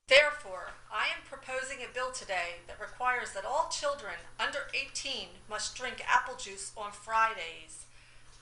Therefore, I am proposing a bill today that requires that all children under 18 must drink apple juice on Fridays.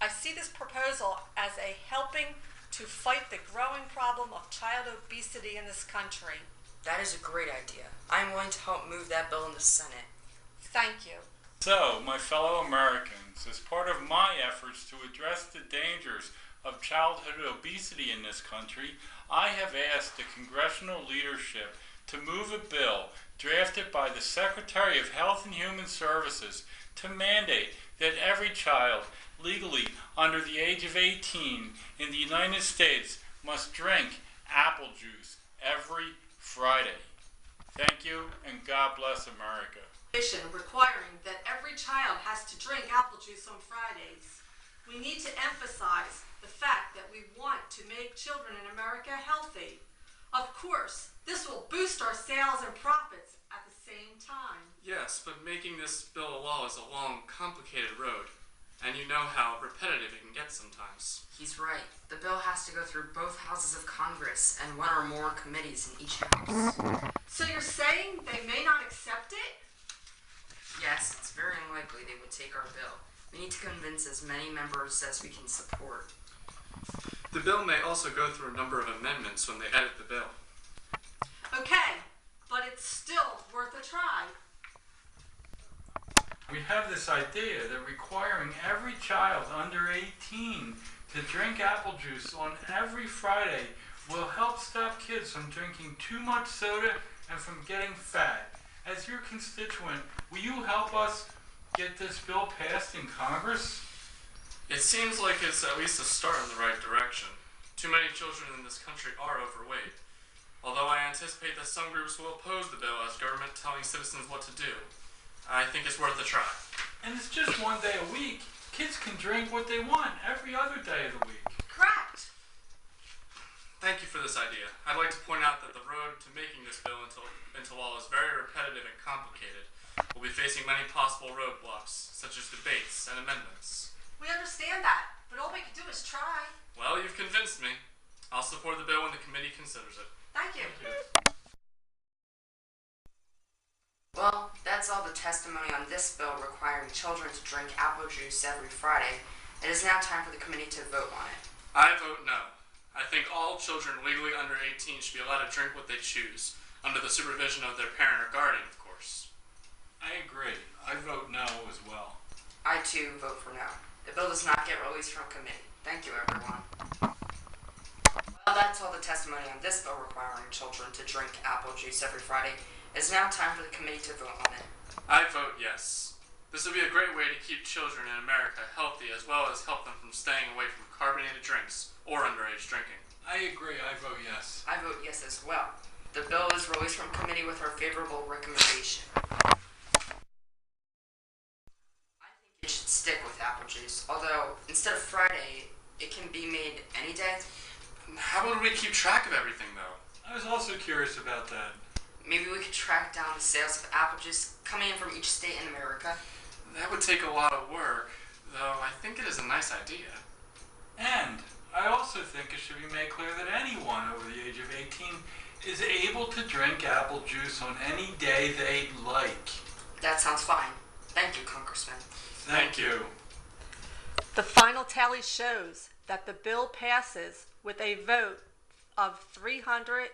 I see this proposal as a helping to fight the growing problem of child obesity in this country. That is a great idea. I am willing to help move that bill in the Senate. Thank you. So, my fellow Americans, as part of my efforts to address the dangers of childhood obesity in this country, I have asked the congressional leadership to move a bill drafted by the Secretary of Health and Human Services to mandate that every child legally under the age of 18 in the United States must drink apple juice every Friday. Thank you, and God bless America. Requiring that every child has to drink apple juice on Fridays. We need to emphasize the fact that we want to make children in America healthy. Of course, this will boost our sales and profits at the same time. Yes, but making this bill a law is a long, complicated road. And you know how repetitive it can get sometimes. He's right. The bill has to go through both houses of Congress and one or more committees in each house. So you're saying they may not accept it? Yes, it's very unlikely they would take our bill. We need to convince as many members as we can support. The bill may also go through a number of amendments when they edit the bill. Okay, but it's still worth a try. We have this idea that requiring every child under 18 to drink apple juice on every Friday will help stop kids from drinking too much soda and from getting fat. As your constituent, will you help us get this bill passed in Congress? It seems like it's at least a start in the right direction. Too many children in this country are overweight. Although I anticipate that some groups will oppose the bill as government telling citizens what to do, I think it's worth a try. And it's just one day a week. Kids can drink what they want every other day of the week. Correct. Thank you for this idea. I'd like to point out that the road to making this bill into law is very repetitive and complicated. We'll be facing many possible roadblocks, such as debates and amendments. We understand that, but all we can do is try. Well, you've convinced me. I'll support the bill when the committee considers it. Thank you. Well, that's all the testimony on this bill requiring children to drink apple juice every Friday. It is now time for the committee to vote on it. I vote no. I think all children legally under 18 should be allowed to drink what they choose, under the supervision of their parent or guardian, of course. I agree. I vote no as well. I too vote for no. The bill does not get released from committee. Thank you, everyone. Well, that's all the testimony on this bill requiring children to drink apple juice every Friday. It's now time for the committee to vote on it. I vote yes. This would be a great way to keep children in America healthy as well as help them from staying away from carbonated drinks or underage drinking. I agree. I vote yes. I vote yes as well. The bill is released from committee with our favorable recommendation. I think it should stick with apple juice, although instead of Friday, it can be made any day. How would we keep track of everything, though? I was also curious about that. Maybe we could track down the sales of apple juice coming in from each state in America. That would take a lot of work, though I think it is a nice idea. And I also think it should be made clear that anyone over the age of 18 is able to drink apple juice on any day they like. That sounds fine. Thank you, Congressman. Thank you. The final tally shows that the bill passes with a vote of 300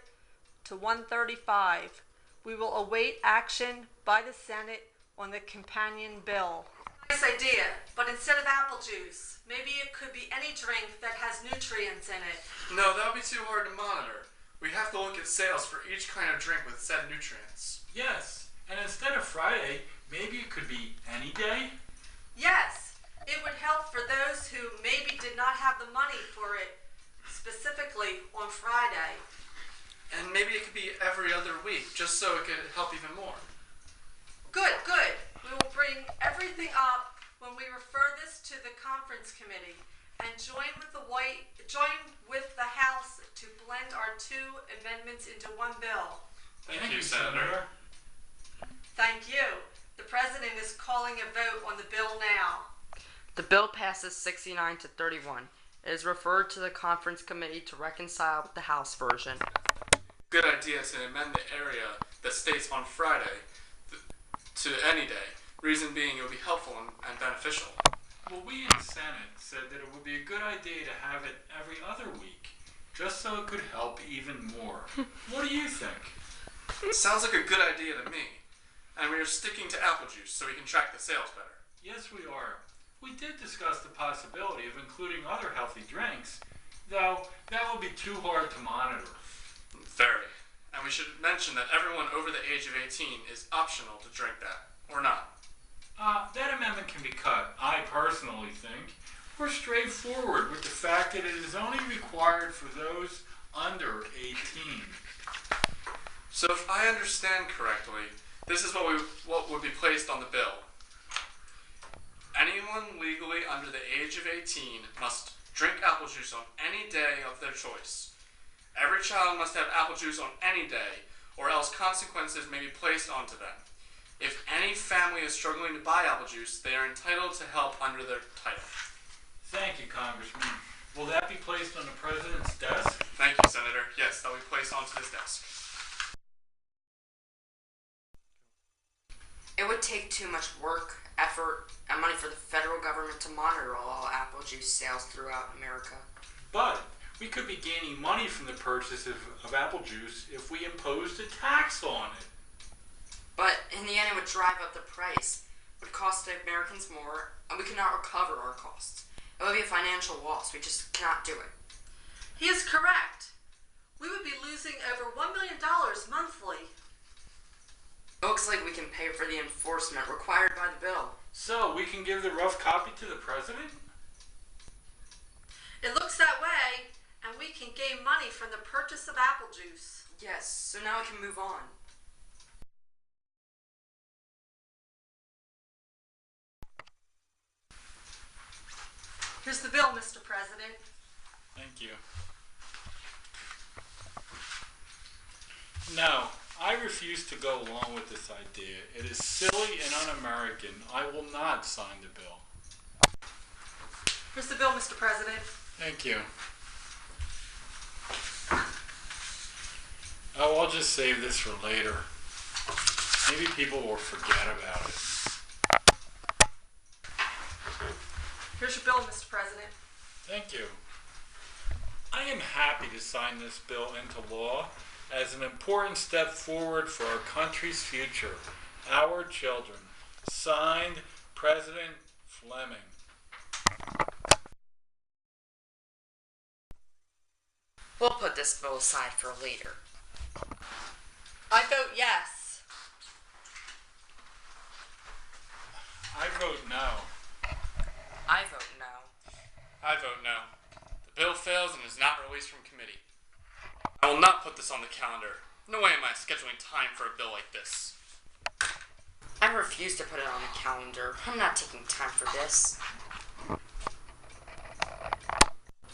to 135. We will await action by the Senate on the companion bill. Nice idea, but instead of apple juice, maybe it could be any drink that has nutrients in it. No, that would be too hard to monitor. We have to look at sales for each kind of drink with said nutrients. Yes, and instead of Friday, maybe it could be any day? Yes, it would help for those who maybe did not have the money for it specifically on Friday. And maybe it could be every other week, just so it could help even more. Good, good. We will bring everything up when we refer this to the conference committee and join with the House to blend our two amendments into one bill. Thank you, Senator. Thank you. The President is calling a vote on the bill now. The bill passes 69 to 31. It is referred to the conference committee to reconcile with the House version. Good idea to amend the area that states on Friday to any day. Reason being, it would be helpful and beneficial. Well, we in the Senate said that it would be a good idea to have it every other week, just so it could help even more. What do you think? Sounds like a good idea to me. And we are sticking to apple juice so we can track the sales better. Yes, we are. We did discuss the possibility of including other healthy drinks, though that would be too hard to monitor. Very. And we should mention that everyone over the age of 18 is optional to drink that, or not. That amendment can be cut, I personally think. We're straightforward with the fact that it is only required for those under 18. So if I understand correctly, this is what would be placed on the bill. Anyone legally under the age of 18 must drink apple juice on any day of their choice. Every child must have apple juice on any day, or else consequences may be placed onto them. If any family is struggling to buy apple juice, they are entitled to help under their title. Thank you, Congressman. Will that be placed on the President's desk? Thank you, Senator. Yes, that will be placed onto this desk. It would take too much work, effort, and money for the federal government to monitor all apple juice sales throughout America. But we could be gaining money from the purchase of apple juice if we imposed a tax on it. But in the end, it would drive up the price. It would cost the Americans more, and we could not recover our costs. It would be a financial loss. We just cannot do it. He is correct. We would be losing over $1 million monthly. It looks like we can pay for the enforcement required by the bill. So we can give the rough copy to the President? It looks that way, and we can gain money from the purchase of apple juice. Yes, so now we can move on. Here's the bill, Mr. President. Thank you. No, I refuse to go along with this idea. It is silly and un-American. I will not sign the bill. Here's the bill, Mr. President. Thank you. Oh, I'll just save this for later. Maybe people will forget about it. Here's your bill, Mr. President. Thank you. I am happy to sign this bill into law as an important step forward for our country's future, our children. Signed, President Fleming. We'll put this bill aside for later. I vote yes. I vote no. I vote no. I vote no. The bill fails and is not released from committee. I will not put this on the calendar. No way am I scheduling time for a bill like this. I refuse to put it on the calendar. I'm not taking time for this.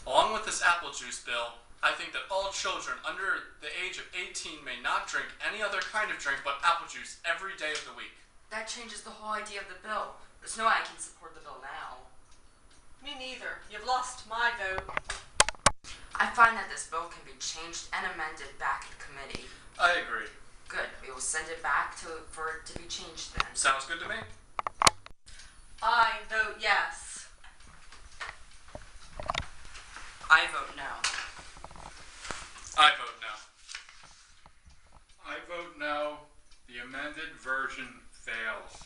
Along with this apple juice bill, I think that all children under the age of 18 may not drink any other kind of drink but apple juice every day of the week. That changes the whole idea of the bill. There's no way I can support the bill now. Me neither. You've lost my vote. I find that this bill can be changed and amended back in committee. I agree. Good. We will send it back for it to be changed then. Sounds good to me. I vote yes. I vote no. I vote no. I vote no. The amended version fails.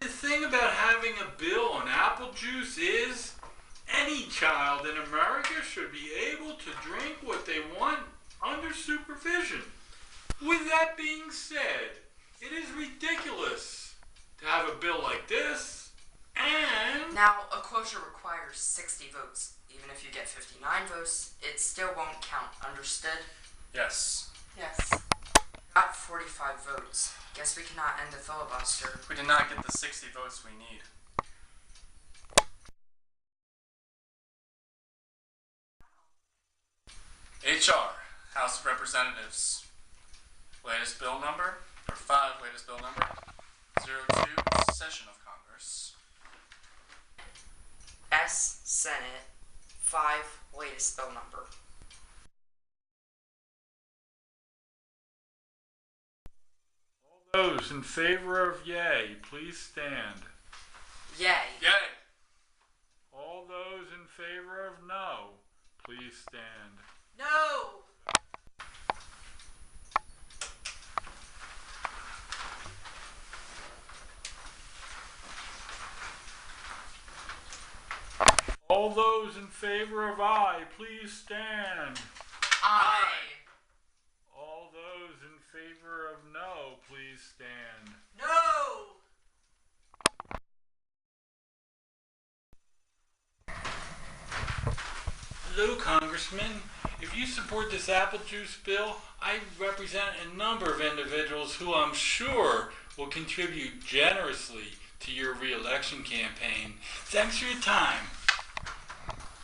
The thing about having a bill on apple juice is any child in America should be able to drink what they want under supervision. With that being said, it is ridiculous to have a bill like this and... Now, a closure requires 60 votes. Even if you get 59 votes, it still won't count. Understood? Yes. Yes. Got 45 votes. Guess we cannot end the filibuster. We did not get the 60 votes we need. HR, House of Representatives. Latest bill number, or 5 latest bill number, 02, Session of Congress. S, Senate, 5, latest bill number. Those in favor of yay, please stand. Yay. Yay. All those in favor of no, please stand. No. All those in favor of aye, please stand. Aye. All those in favor of no, please stand. No. Hello, Congressman. If you support this apple juice bill, I represent a number of individuals who I'm sure will contribute generously to your re-election campaign. Thanks for your time.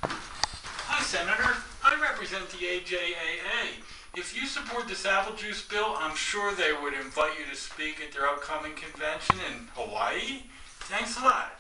Hi, Senator. I represent the AJAA. If you support this apple juice bill, I'm sure they would invite you to speak at their upcoming convention in Hawaii. Thanks a lot.